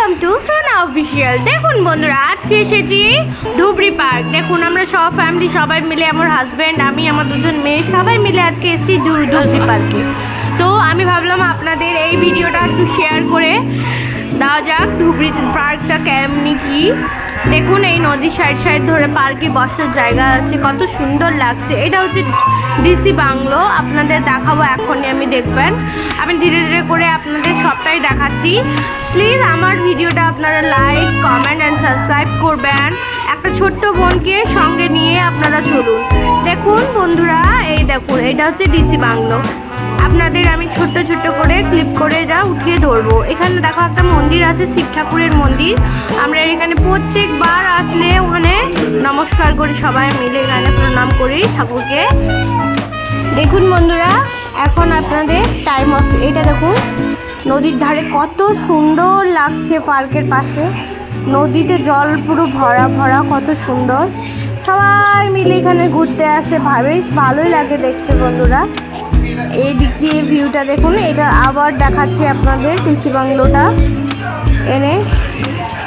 Welcome to সোনা official. দেখুন বন্ধুরা, আজকে এসেছি ধুবড়ি পার্ক। দেখুন আমরা সব ফ্যামিলি সবাই মিলে, আমার হাজব্যান্ড, আমি, আমার দুজন মেয়ে সবাই মিলে আজকে এসেছি ধুবড়ি পার্কে। তো আমি ভাবলাম আপনাদের এই ভিডিওটা একটু শেয়ার করে দেওয়া যাক, ধুবড়ি পার্কটা কেমনি কি। দেখুন এই নদীর সাইড ধরে পার্কে বসার জায়গা আছে, কত সুন্দর লাগছে। এটা হচ্ছে ডিসি বাংলো, আপনাদের দেখাবো এখনই, আমি দেখবেন। আমি ধীরে ধীরে করে আপনাদের সবটাই দেখাচ্ছি। প্লিজ আমার ভিডিওটা আপনারা লাইক, কমেন্ট অ্যান্ড সাবস্ক্রাইব করবেন। একটা ছোট্ট বোনকে সঙ্গে নিয়ে আপনারা চলুন। দেখুন বন্ধুরা, এই দেখুন এটা হচ্ছে ডিসি বাংলো। আপনাদের আমি ছোট্ট করে ক্লিপ করে যা উঠিয়ে ধরবো। এখানে দেখো একটা মন্দির আছে, শিব ঠাকুরের মন্দির। আমরা এখানে প্রত্যেকবার আসলে ওখানে নমস্কার করি, সবাই মিলে এখানে প্রণাম করি ঠাকুরকে। দেখুন বন্ধুরা, এখন আপনাদের টাইম অফ। এটা দেখুন নদীর ধারে কত সুন্দর লাগছে, পার্কের পাশে নদীতে জল পুরো ভরা কত সুন্দর। সবাই মিলে এখানে ঘুরতে আসে, বেশ ভালোই লাগে দেখতে বন্ধুরা। এই দিক দিয়ে ভিউটা দেখুন। এটা আবার দেখাচ্ছি আপনাদের ডিসি বাংলোটা এনে।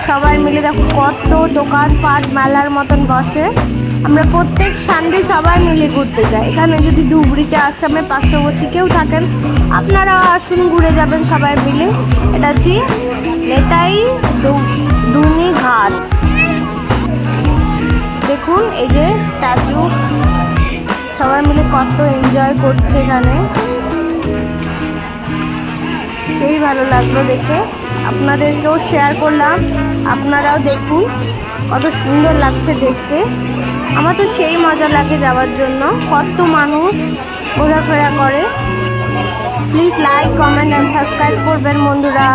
সবাই মিলে দেখুন কত দোকানপাট মেলার মতন বসে। আমরা প্রত্যেক সানডে সবাই মিলে ঘুরতে যাই। এখানে যদি ধুবড়িতে আসামে পার্শ্ববর্তী কেউ থাকেন, আপনারা আসুন, ঘুরে যাবেন সবাই মিলে। এটা হচ্ছে নেতাই দুনি ঘাট। দেখুন এই যে স্ট্যাচু, সবাই মিলে কত এনজয় করছে এখানে, সেই ভালো লাগলো দেখে। আপনাদেরকেও শেয়ার করলাম, আপনারাও দেখুন কত সুন্দর লাগছে দেখতে। আমার তো সেই মজা লাগে যাওয়ার জন্য, কত মানুষ ঘোরাফেরা করে। Please like, comment and subscribe করবেন বন্ধুরা।